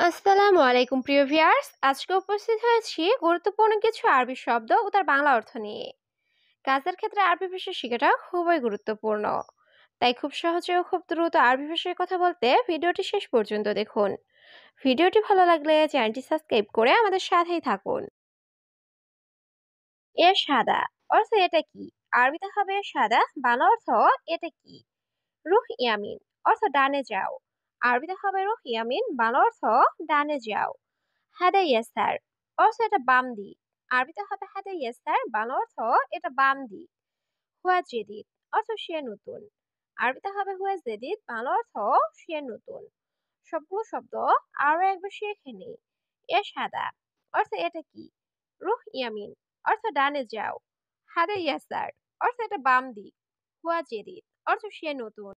আসসালামু আলাইকুম প্রিয় ভিউয়ার্স, আজকে উপস্থিত হয়েছি গুরুত্বপূর্ণ কিছু আরবি শব্দ ও তার বাংলা অর্থ নিয়ে। কাজের ক্ষেত্রে আরবি ভাষা শেখাটা খুবই গুরুত্বপূর্ণ, তাই খুব সহজে ও খুব দ্রুত আরবি ভাষায় কথা বলতে ভিডিওটি শেষ পর্যন্ত দেখুন। ভিডিওটি ভালো লাগলে চ্যানেলটি সাবস্ক্রাইব করে আমাদের সাথেই থাকুন। সাদা অর্থ এটা কি? আরবিতে হবে সাদা, বাংলা অর্থ এটা কি? রুহ ইয়ামিন অর্থ ডানে যাও। আরবিতে হবে রুহ ইয়ামিন, বাংলা অর্থ ডানে যাও। হাদা ইয়াসার অর্থ এটা বাম দিক। আরবিতে হবে হাদা ইয়াসার, বাংলা অর্থ এটা বাম দিক। হুয়া জেদিদ অর্থ সে নতুন। আরবিতে হবে হুয়া জেদিদ, বাংলা অর্থ সে নতুন। সবগুলো শব্দ আরো একবার শিখে নিই। সাদা অর্থ এটা কি? রুহ ইয়ামিন অর্থ ডানে যাও। হাদা ইয়াসার অর্থ এটা বাম দিক। হুয়া জেদিদ অর্থ সে নতুন।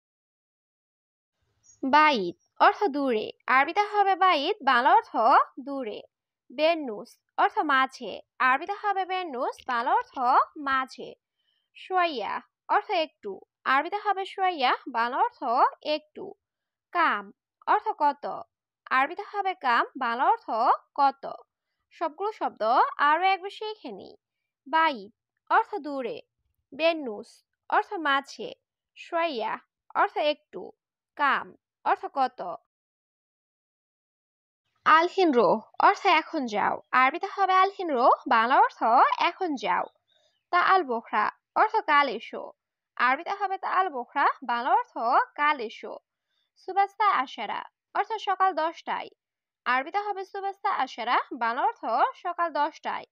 বাইত অর্থ দূরে। আরবিতে হবে বাইত, বাংলা অর্থ দূরে। বেন্নুস অর্থ মাঝে। আরবিতে হবে বেন্নুস, বাংলা অর্থ মাঝে। সোয়াইয়া অর্থ একটু। আরবিতে হবে সোয়াইয়া, বাংলা অর্থ একটু। কাম অর্থ কত। আরবিতে হবে কাম, বাংলা অর্থ কত। সবগুলো শব্দ আরো একবার শিখে নিই। বাইত অর্থ দূরে। বেন্নুস অর্থ মাঝে। সোয়াইয়া অর্থ একটু। কাম অর্থ কত। আলহিন রো অর্থ এখন যাও। আরবিতে হবে আলহিন রো, বাংলা অর্থ এখন যাও। তা আল বোখরা অর্থ কাল এসো। আরবিতে হবে তা আল বোখরা, বাংলা অর্থ কাল এসো। সুবাস্তা আশারা অর্থ সকাল 10টায়। আরবিতে হবে সুবাস্তা আশারা, বাংলা অর্থ সকাল 10টায়।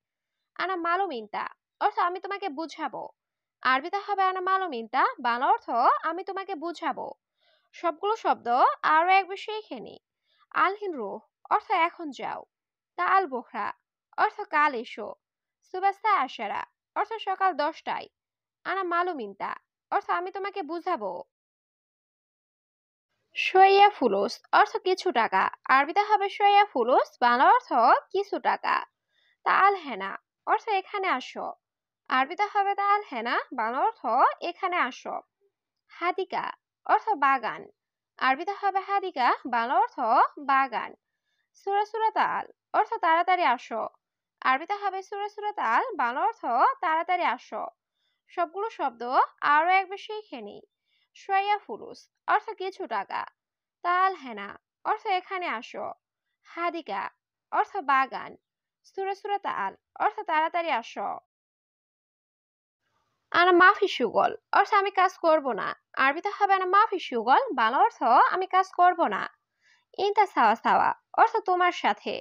আনা মালুমিনতা অর্থ আমি তোমাকে বুঝাবো। আরবিতে হবে আনা মালুমিনতা, বাংলা অর্থ আমি তোমাকে বুঝাবো। সবগুলো শব্দ আরো একবার শিখে নিই। আলহিন রুহ অর্থ এখন যাও। তা আল বোখরা অর্থ কাল এসো। সুবাস্তা আশারা অর্থ সকাল 10টায়। আনা মালুমিনতা অর্থ আমি তোমাকে বুঝাবো। শোয়া ফুলুস অর্থ কিছু টাকা। আরবিতে হবে শোয়া ফুলুস, বাংলা অর্থ কিছু টাকা। তা আল হেনা অর্থ এখানে আসো। আরবিতে হবে তা আল হেনা, বাংলা অর্থ এখানে আসো। হাদিকা অর্থ বাগান। আরবিতে হবে হাদিকা, বাংলা অর্থ বাগান। সূরা সূরা তাল অর্থ তাড়াতাড়ি আসো। আরবিতে হবে সূরা সূরা তাল, বাংলা অর্থ তাড়াতাড়ি আসো। সবগুলো শব্দ আরো একবার শিখে নিই। শোয়া ফুলুস অর্থ কিছু টাকা। তাল হেনা অর্থ এখানে আসো। হাদিকা অর্থ বাগান। সূরা সূরা তাল অর্থ তাড়াতাড়ি আসো। আনা মাফি সুগল অর্থ আমি কাজ করব না। আরবিতে হবে আনা মাফি সুগল, বাংলা অর্থ আমি কাজ করব না। ইনতা সাওয়া সাওয়া অর্থ তোমার সাথে।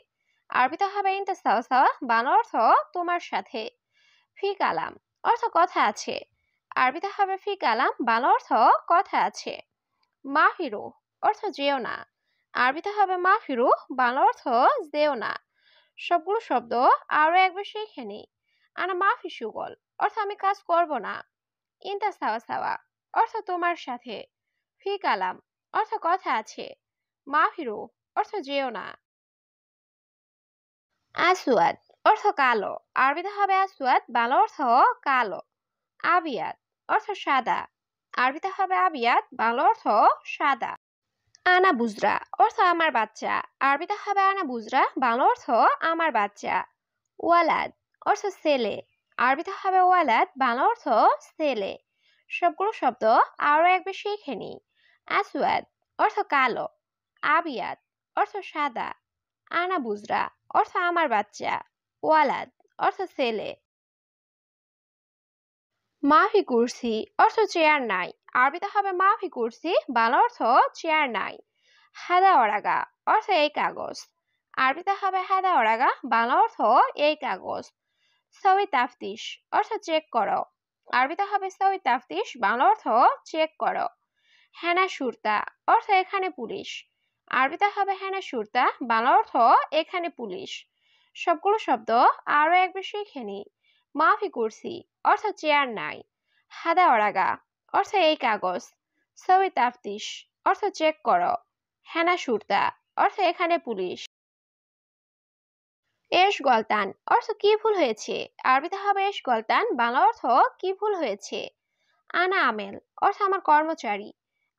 আরবিতে হবে ইনতা সাওয়া সাওয়া, বাংলা অর্থ তোমার সাথে। ফি কালাম অর্থ কথা আছে। আরবিতে হবে ফি কালাম, বাংলা অর্থ কথা আছে। মাহিরু অর্থ যেও না। আরবিতে হবে মাহিরু, বাংলা অর্থ যেও না। সবগুলো শব্দ আরো একবার শিখে নিই। আনা মাফি সুগল অর্থ আমি কাজ করব না। ইনতা সাওয়া সাওয়া অর্থ তোমার সাথে। ফি কালাম অর্থ কথা আছে। মাহিরু অর্থ যেও না। আসওয়াদ অর্থ কালো। আরবিতে হবে আসওয়াদ, বাংলা অর্থ কালো। আবিয়াত অর্থ সাদা। আরবিতে হবে আবিয়াত, বাংলা অর্থ সাদা। আনা বুজরা অর্থ আমার বাচ্চা। আরবিতে হবে আনা বুজরা, বাংলা অর্থ আমার বাচ্চা। ওয়ালাদ অর্থ ছেলে। আরবিতে হবে ওয়ালাদ, বাংলা অর্থ ছেলে। সবগুলো শব্দ আরো একবার শিখে নিই। আসওয়াদ অর্থ কালো। আবিয়াত অর্থ সাদা। আনা বুজরা অর্থ আমার বাচ্চা। ওয়ালাদ অর্থ ছেলে। মাফি কুরসি অর্থ চেয়ার নাই। আরবিতে হবে মাফি কুরসি, বাংলা অর্থ চেয়ার নাই। হাদা ওরাগা অর্থ এই কাগজ। আরবিতে হবে হাদা ওরাগা, বাংলা অর্থ এই কাগজ। সই তাফতিশ অর্থ চেক করো। আরবিতে হবে সই তাফতিশ, বাংলা অর্থ চেক করো। হেনা সুরতা অর্থ এখানে পুলিশ। আরবিতে হবে হেনা সুরতা, বাংলা অর্থ এখানে পুলিশ। সবগুলো শব্দ আরো একবার শিখে নিই। মাফি কুরসি অর্থ চেয়ার নাই। হাদা ওরাগা অর্থ এই কাগজ। সই তাফতিশ অর্থ চেক করো। হেনা সুরতা অর্থ এখানে পুলিশ। এশ গলতান অর্থ কি ভুল হয়েছে। আরবিতে হবে এশ গলতান, বাংলা অর্থ কি ভুল হয়েছে। আনা আমেল অর্থ আমার কর্মচারী।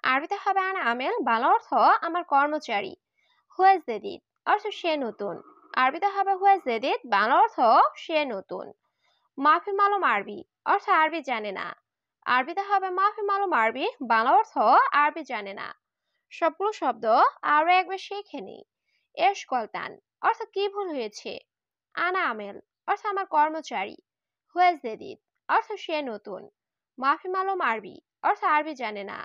আরবিতে হবে আনা আমেল, বাংলা অর্থ আমার কর্মচারী। হুয়া জেদিদ অর্থ সে নতুন। আরবিতে হবে হুয়া জেদিদ, বাংলা অর্থ সে নতুন। মাফি মালুম আরবি, অর্থ আরবি জানে না। আরবিতে হবে মাফি মালুম আরবি, বাংলা অর্থ আরবি জানে না। সবগুলো শব্দ আরো একবার শিখে নি। এস গলতান, অর্থ কি ভুল হয়েছে। আনা আমেল, অর্থ আমার কর্মচারী। হুয়া জেদিদ, অর্থ সে নতুন। মাফি মালুম আরবি, অর্থ আরবি জানে না।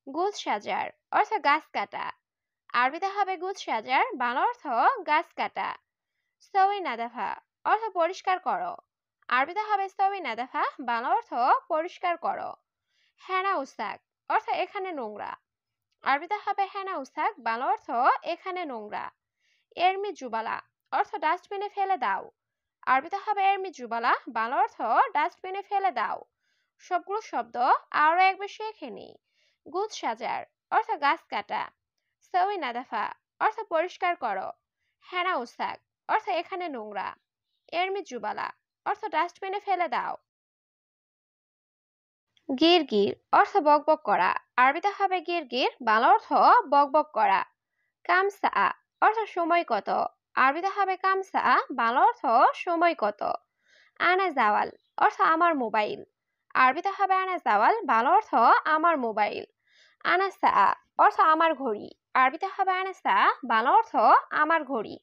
গুজ সাজার, অর্থ গাছ কাটা। আরবিতে হবে গুজ সাজার, বাংলা অর্থ গাছ কাটা। সওই নাদাফা, অর্থ পরিষ্কার করো। আরবিতে হবে সওই নাদাফা, বাংলা অর্থ পরিষ্কার করো। হেনা উসাক, অর্থ এখানে নোংরা। আরবিতে হবে হেনা উসাক, বাংলা অর্থ এখানে নোংরা। এরমি জুবালা, অর্থ ডাস্টবিনে ফেলে দাও। আরবিতে হবে এরমি জুবালা, বাংলা অর্থ ডাস্টবিনে ফেলে দাও। সবগুলো শব্দ আরো একবার শিখে নি। গুজ সাজার, অর্থ গাছ কাটা। সওই নাদাফা, অর্থ পরিষ্কার করো। হেনা উসাক, অর্থ এখানে নোংরা। এরমি জুবালা, অর্থ ডাস্টবিনে ফেলে দাও। গির গির, অর্থ বকবক করা। আরবিতে হবে গির গির, বাংলা অর্থ বকবক করা। কামসা, অর্থ সময় কত। আরবিতে হবে কামসা, বাংলা অর্থ সময় কত। আনা জাওয়াল, অর্থ আমার মোবাইল। আরবিতে হবে আনা জাওয়াল, বাংলা অর্থ আমার মোবাইল। আনা সা, অর্থ আমার ঘড়ি। আরবিতে হবে আনা সা, বাংলা অর্থ আমার ঘড়ি।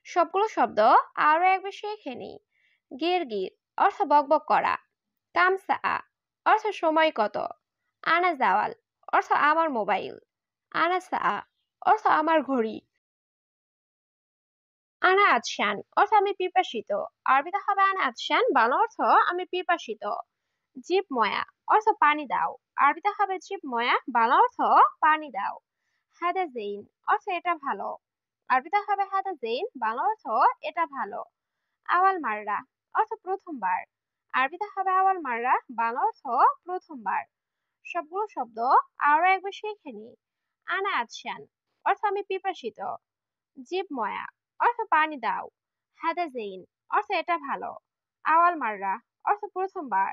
সবগুলো শব্দ আরো একবার শিখে নি। গির গির, অর্থ বকবক করা। কামসা, অর্থ সময় কত। আনা জাওয়াল, অর্থ আমার মোবাইল। আনা সা, অর্থ আমার ঘড়ি। আনা আতশান, অর্থ আমি পিপাসিত। আরবিতে হবে আনা আতশান, বাংলা অর্থ আমি পিপাসিত। জিব ময়া, অর্থ পানি দাও। আরবিতে হবে জিব ময়া, বাংলা অর্থ পানি দাও। হাদা জেইন, অর্থ এটা ভালো। আরবিতে হবে হাদা জেইন, বাংলা অর্থ এটা ভালো। আওয়াল মাররা, অর্থ প্রথমবার। আরবিতে হবে আওয়াল মাররা, বাংলা অর্থ প্রথমবার। সবগুলো শব্দ আরো একবার শিখে নি। আনা আতশান, অর্থ আমি পিপাসিত। জিব ময়া, অর্থ পানি দাও। হাদা জেইন, অর্থ এটা ভালো। আওয়াল মাররা, অর্থ প্রথমবার।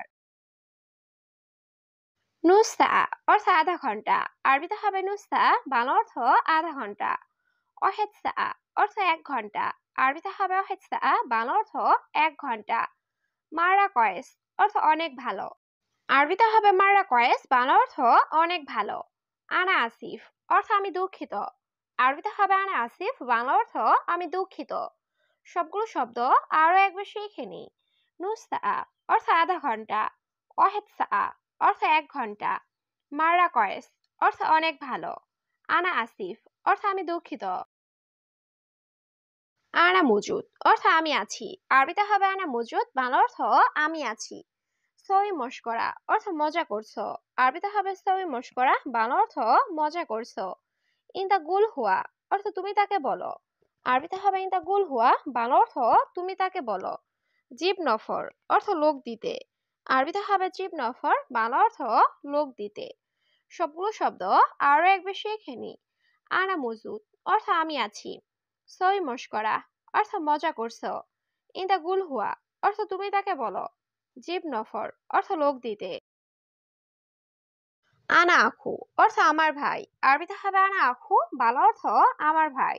নুসা, অর্থ আধা ঘন্টা। আরবিতে হবে নুসা, বাংলা অর্থ আধা ঘন্টা। অহেদ সা, অর্থ 1 ঘন্টা। আরবিতে হবে অহেদ সা, বাংলা অর্থ 1 ঘন্টা। মারা কয়েস, অর্থ অনেক ভালো। আরবিতে হবে মারা কয়েস, বাংলা অর্থ অনেক ভালো। আনা আসিফ, অর্থ আমি দুঃখিত। আরবিতে হবে আনা আসিফ, বাংলা অর্থ আমি দুঃখিত। সবগুলো শব্দ আরো একবার শিখে নি। নুসা, অর্থ আধা ঘন্টা। অহেদ সা, অর্থ 1 ঘন্টা। মারা কয়েস, অর্থ অনেক ভালো। আনা আসিফ, অর্থ আমি দুঃখিত। আনা মজুদ, অর্থ আমি আছি। আরবিতে হবে আনা মজুদ, বাংলা অর্থ আমি আছি। সই মস্করা, অর্থ মজা করছো। আরবিতে হবে সই মস্করা, বাংলা অর্থ মজা করছো। ইনতা গুল হুয়া, অর্থ তুমি তাকে বলো। আরবিতে হবে ইনতা গুল হুয়া, বাংলা অর্থ তুমি তাকে বলো। জিব নফর, অর্থ লোক দিতে। আরবিতে হবে জিব নফর, বাংলা অর্থ লোক দিতে। সবগুলো শব্দ আরো একবার শিখে নি। আনা মজুদ, অর্থ আমি আছি। সই মস্করা, অর্থ মজা করছো। ইনতা গুল হুয়া, অর্থ তুমি তাকে বলো। জিব নফর, অর্থ লোক দিতে। আনা আখু, অর্থ আমার ভাই। আরবিতে হবে আনা আখু, বাংলা অর্থ আমার ভাই।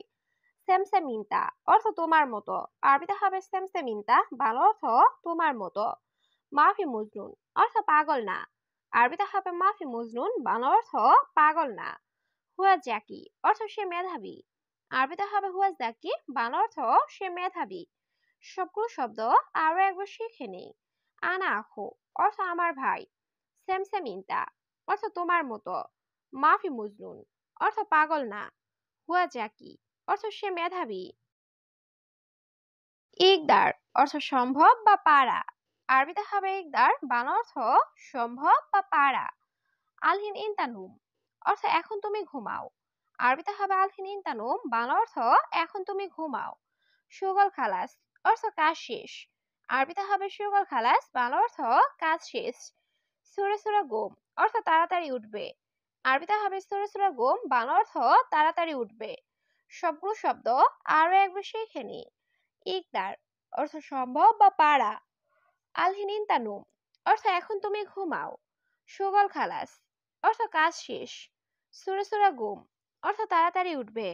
সেমসেমিনতা, অর্থ তোমার মতো। আরবিতে হবে সেমসেমিনতা, বাংলা অর্থ তোমার মতো। মাফি মজনুন, অর্থ পাগল না। আরবিতে হবে মাফি মজনুন, বাংলা অর্থ পাগল না। হুয়া জাকি, অর্থ সে মেধাবী। আরবিতে হবে হুয়া জাকি, বাংলা অর্থ সে মেধাবী। সবগুলো শব্দ আরো একবার শিখে নেই। আনা আখু, অর্থ আমার ভাই। সেমসেমিনতা, অর্থ তোমার মতো। মাফি মজনুন, অর্থ পাগল না। হুয়া জাকি, অর্থ সে মেধাবী। ইকদার, অর্থ সম্ভব বা পারা। আরবিতে হবে ইকদার, বাংলা অর্থ সম্ভব বা পারা। আলহিন ইনতানুম, অর্থ এখন তুমি ঘুমাও। আরবিতে হবে আলহিন ইনতানুম, বাংলা অর্থ এখন তুমি ঘুমাও। সুগল খালাস, অর্থ কাজ শেষ। আরবিতে হবে সুগল খালাস, বাংলা অর্থ কাজ শেষ। সুরে সুরে গোম, অর্থ তাড়াতাড়ি উঠবে। আরবিতে হবে সুরে সুরে গোম, বাংলা অর্থ তাড়াতাড়ি উঠবে। সবগুলো শব্দ আরো একবার শিখে নি। ইকদার, অর্থ সম্ভব বা পারা। আলহিনিন তানুম, অর্থ এখন তুমি ঘুমাও। সুগল খালাস, অর্থ কাজ শেষ। সুরে সুরে গুম, অর্থ তাড়াতাড়ি উঠবে।